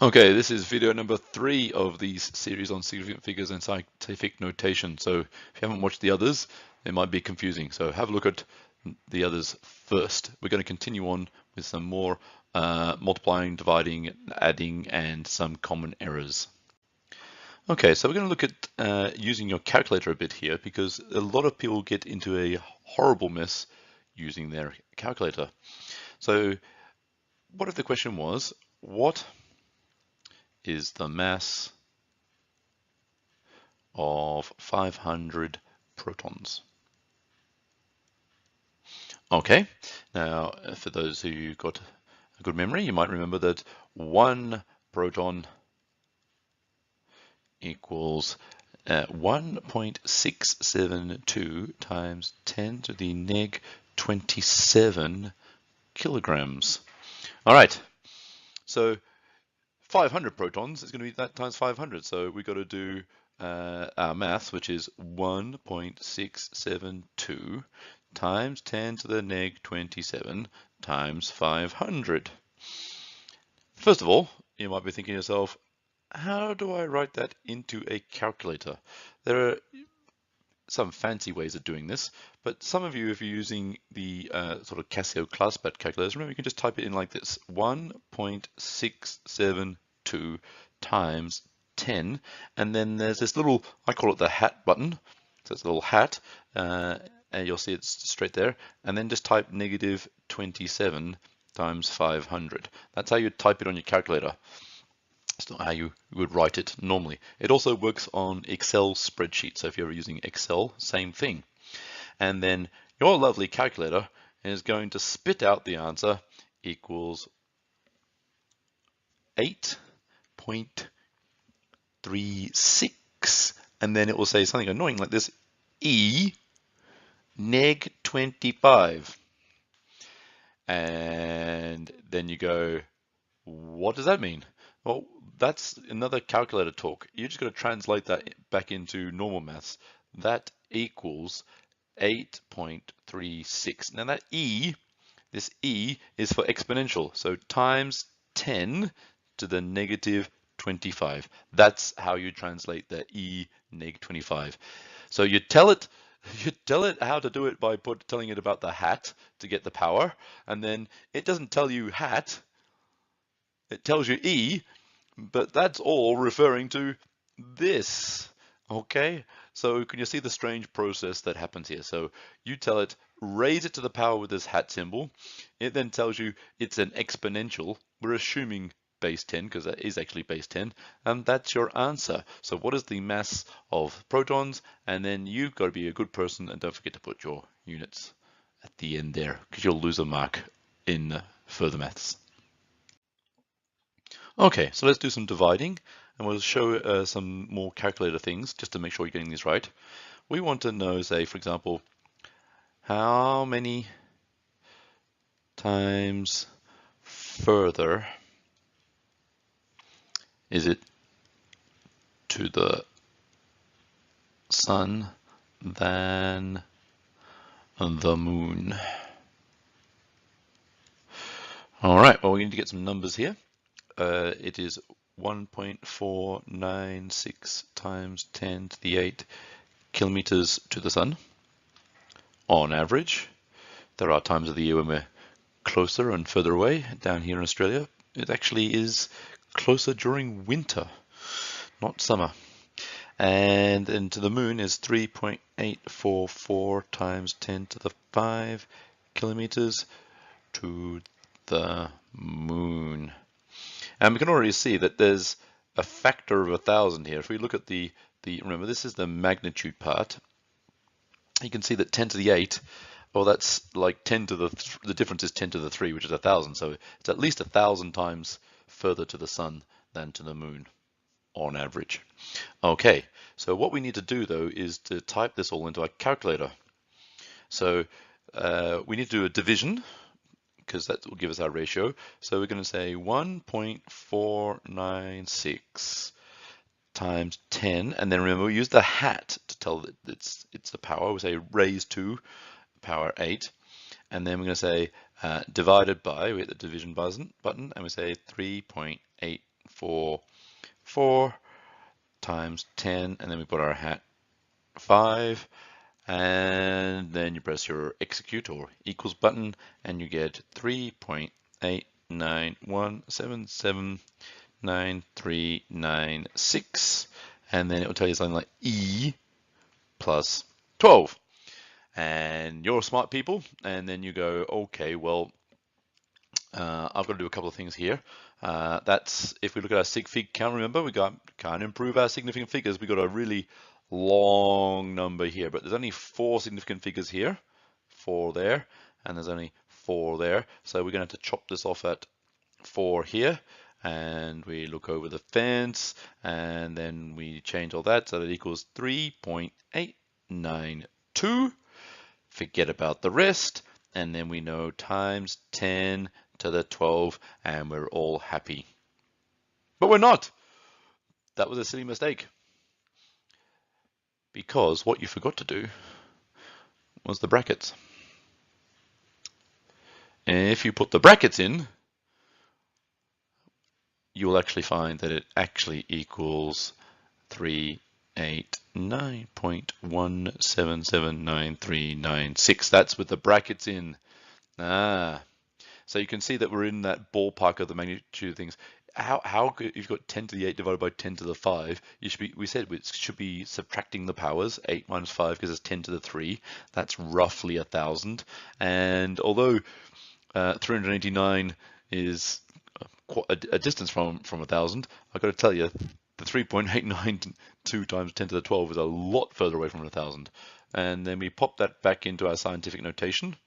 Okay, this is video number 3 of these series on significant figures and scientific notation. So if you haven't watched the others, it might be confusing. So have a look at the others first. We're going to continue on with some more multiplying, dividing, adding, and some common errors. Okay, so we're going to look at using your calculator a bit here because a lot of people get into a horrible mess using their calculator. So what if the question was, what is the mass of 500 protons? Okay, now for those who got a good memory, you might remember that one proton equals 1.672 times 10 to the neg 27 kilograms. All right, so 500 protons is going to be that times 500. So we've got to do our maths, which is 1.672 times 10 to the neg 27 times 500. First of all, you might be thinking to yourself, how do I write that into a calculator? There are some fancy ways of doing this, but some of you, if you're using the sort of Casio ClassPad calculators, remember you can just type it in like this, 1.672 times 10, and then there's this little, I call it the hat button, so it's a little hat, and you'll see it's straight there, and then just type negative 27 times 500. That's how you type it on your calculator. It's not how you would write it normally. It also works on Excel spreadsheets. So if you're using Excel, same thing. And then your lovely calculator is going to spit out the answer equals 8.36. And then it will say something annoying like this, E neg 25. And then you go, what does that mean? Well, that's another calculator talk. You're just going to translate that back into normal maths. That equals 8.36. Now that this E is for exponential. So times 10 to the negative 25. That's how you translate the E neg 25. So you tell it how to do it by telling it about the hat to get the power, and then it doesn't tell you hat, it tells you E, but that's all referring to this. Okay, so can you see the strange process that happens here? So you tell it, raise it to the power with this hat symbol. It then tells you it's an exponential. We're assuming base 10 because that is actually base 10, and that's your answer. So what is the mass of protons? And then you've got to be a good person and don't forget to put your units at the end there because you'll lose a mark in further maths. Okay, so let's do some dividing, and we'll show some more calculator things just to make sure you're getting these right. We want to know, say, for example, how many times further is it to the sun than the moon? All right, well, we need to get some numbers here. It is 1.496 times 10 to the 8 kilometers to the sun on average. There are times of the year when we're closer and further away. Down here in Australia, it actually is closer during winter, not summer. And then to the moon is 3.844 times 10 to the 5 kilometers to the moon. And we can already see that there's a factor of 1,000 here. If we look at the remember this is the magnitude part, you can see that 10 to the 8, well, that's like 10 to the difference is 10 to the 3, which is 1,000. So it's at least 1,000 times further to the sun than to the moon on average. Okay, so what we need to do though is to type this all into our calculator. So we need to do a division, because that will give us our ratio. So we're going to say 1.496 times 10, and then remember we use the hat to tell that it's the power. We say raised to power 8, and then we're going to say divided by, we hit the division button, and we say 3.844 4 times 10, and then we put our hat 5, and then you press your execute or equals button, and you get 3.8917799396, and then it will tell you something like E plus 12. And you're smart people, and then you go, okay, well, I've got to do a couple of things here. That's if we look at our sig fig count, remember we can't improve our significant figures. We got a really long number here, but there's only 4 significant figures here, 4 there, and there's only 4 there. So we're going to have to chop this off at 4 here, and we look over the fence, and then we change all that so that it equals 3.892. Forget about the rest, and then we know times 10 to the 12, and we're all happy. But we're not. That was a silly mistake. Because what you forgot to do was the brackets. And if you put the brackets in, you will actually find that it actually equals 389.1779396. That's with the brackets in. So you can see that we're in that ballpark of the magnitude of things. How could, if you've got 10 to the 8 divided by 10 to the 5, you should be, we said we should be subtracting the powers. 8 minus 5 because it's 10 to the 3. That's roughly 1,000. And although 389 is a distance from 1,000, I've got to tell you, the 3.892 times 10 to the 12 is a lot further away from 1,000. And then we pop that back into our scientific notation,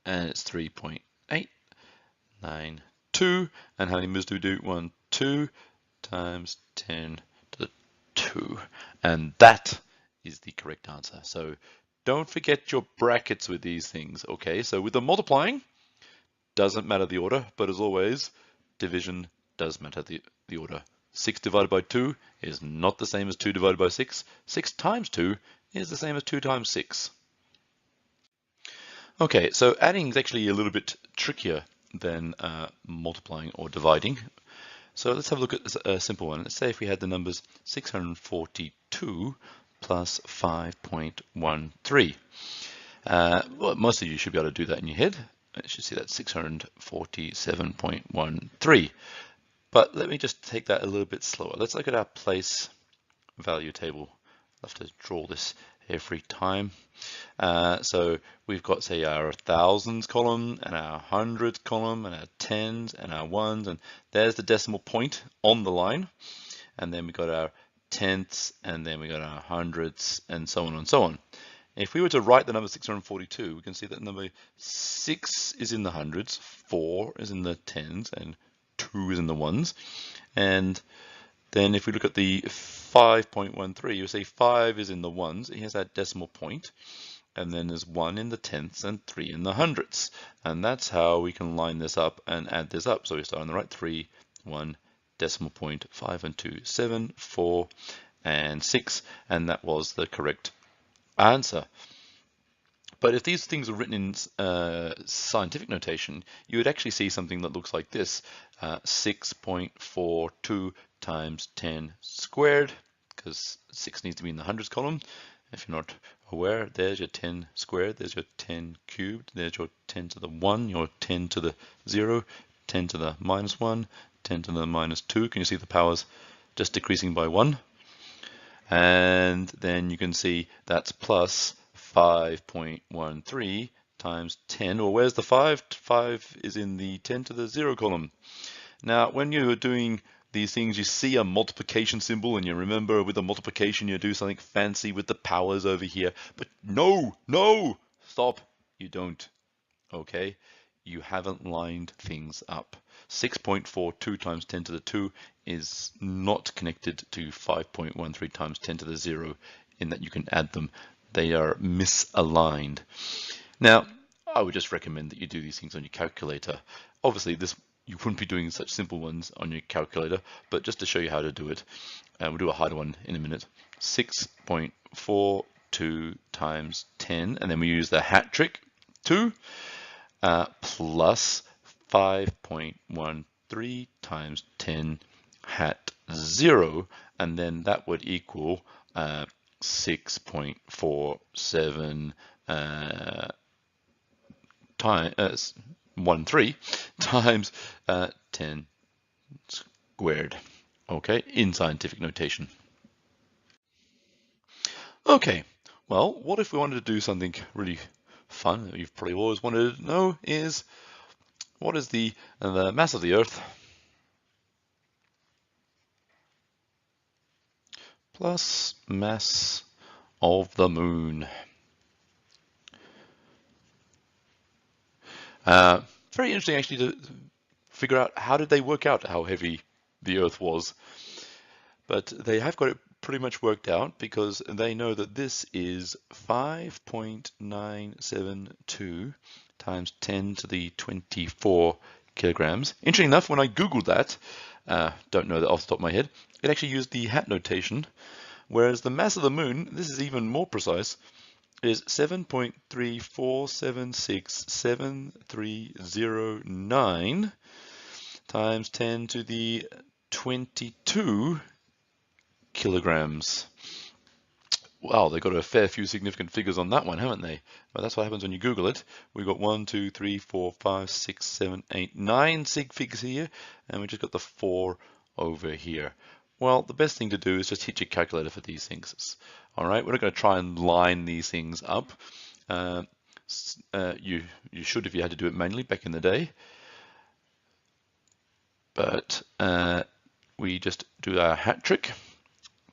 and it's 3.892. And how many moves do we do? 1, 2 times 10 to the 2. And that is the correct answer. So don't forget your brackets with these things. Okay, so with the multiplying, doesn't matter the order, but as always, division does matter the order. 6 divided by 2 is not the same as 2 divided by 6. 6 times 2 is the same as 2 times 6. Okay, so adding is actually a little bit trickier than multiplying or dividing. So let's have a look at a simple one. Let's say if we had the numbers 642 plus 5.13. Well, most of you should be able to do that in your head. You should see that 647.13. But let me just take that a little bit slower. Let's look at our place value table. I'll have to draw this every time. So we've got, say, our thousands column and our hundreds column and our tens and our ones, and there's the decimal point on the line. And then we got our tenths, and then we got our hundreds, and so on and so on. If we were to write the number 642, we can see that number 6 is in the hundreds, 4 is in the tens, and 2 is in the ones. And then if we look at the 5.13, you say 5 is in the ones. It has that decimal point. And then there's 1 in the tenths and 3 in the hundredths. And that's how we can line this up and add this up. So we start on the right, 3, 1, decimal point, 5 and 2, 7, 4, and 6. And that was the correct answer. But if these things are written in scientific notation, you would actually see something that looks like this: 6.42 times 10 squared, because 6 needs to be in the hundreds column. If you're not aware, there's your 10 squared, there's your 10 cubed, there's your 10 to the 1, your 10 to the 0, 10 to the minus 1, 10 to the minus 2. Can you see the powers just decreasing by 1? And then you can see that's plus 5.13 times 10. Well, where's the 5? 5 is in the 10 to the 0 column. Now, when you're doing these things, you see a multiplication symbol, and you remember with the multiplication, you do something fancy with the powers over here. But no, stop. You don't. Okay? You haven't lined things up. 6.42 times 10 to the 2 is not connected to 5.13 times 10 to the 0 in that you can add them. They are misaligned. Now, I would just recommend that you do these things on your calculator. Obviously, you wouldn't be doing such simple ones on your calculator, but just to show you how to do it, we'll do a harder one in a minute. 6.42 times 10, and then we use the hat trick, 2, plus 5.13 3 times 10 hat 0, and then that would equal 6.47 times 13 times 10 squared. Okay, in scientific notation. Okay, well, what if we wanted to do something really fun that you've probably always wanted to know is what is the mass of the Earth plus mass of the Moon? Very interesting actually to figure out how did they work out how heavy the Earth was. But they have got it pretty much worked out because they know that this is 5.972 times 10 to the 24 kilograms. Interesting enough, when I Googled that, don't know that off the top of my head, it actually used the hat notation, whereas the mass of the Moon, this is even more precise, is 7.34767309 times 10 to the 22 kilograms. Wow, they got a fair few significant figures on that one, haven't they? But that's what happens when you Google it. We've got 1, 2, 3, 4, 5, 6, 7, 8, 9 sig figs here, and we just got the 4 over here. Well, the best thing to do is just hit your calculator for these things. All right, we're not going to try and line these things up. You should if you had to do it manually back in the day. But we just do our hat trick.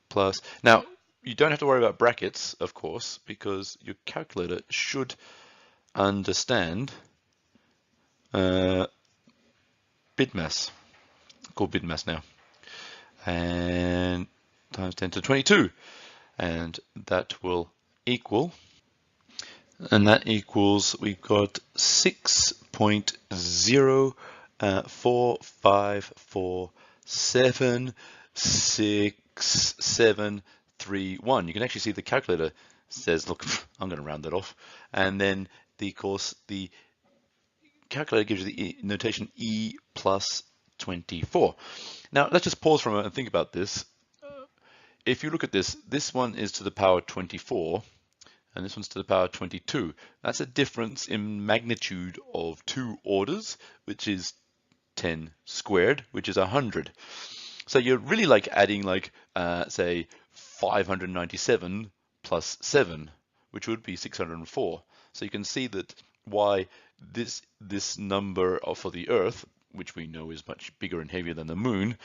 Plus, now you don't have to worry about brackets, of course, because your calculator should understand BIDMAS, called BIDMAS now, and times 10 to 22, and that will equal, and that equals, we've got 6.04547671. You can actually see the calculator says, look, I'm going to round that off. And then, of course, the calculator gives you the notation E plus 24. Now, let's just pause for a moment and think about this. If you look at this, this one is to the power 24, and this one's to the power 22. That's a difference in magnitude of 2 orders, which is 10 squared, which is 100. So you're really like adding like, say, 597 plus 7, which would be 604. So you can see that why this number for the Earth, which we know is much bigger and heavier than the Moon,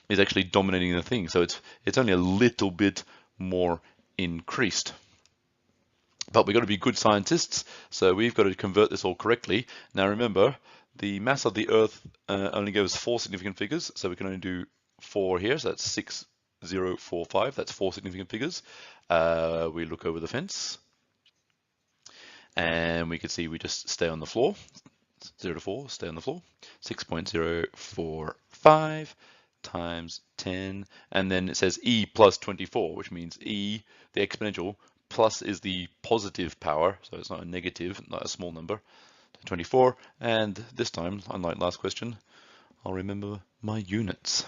is actually dominating the thing. So it's only a little bit more increased. But we've got to be good scientists, so we've got to convert this all correctly. Now remember, the mass of the Earth only gives 4 significant figures, so we can only do 4 here, so that's 6045, that's 4 significant figures. We look over the fence, and we can see we just stay on the floor. 0 to 4, stay on the floor. 6.045 times 10, and then it says E plus 24, which means E, the exponential, plus is the positive power, so it's not a negative, not a small number, 24, and this time, unlike last question, I'll remember my units.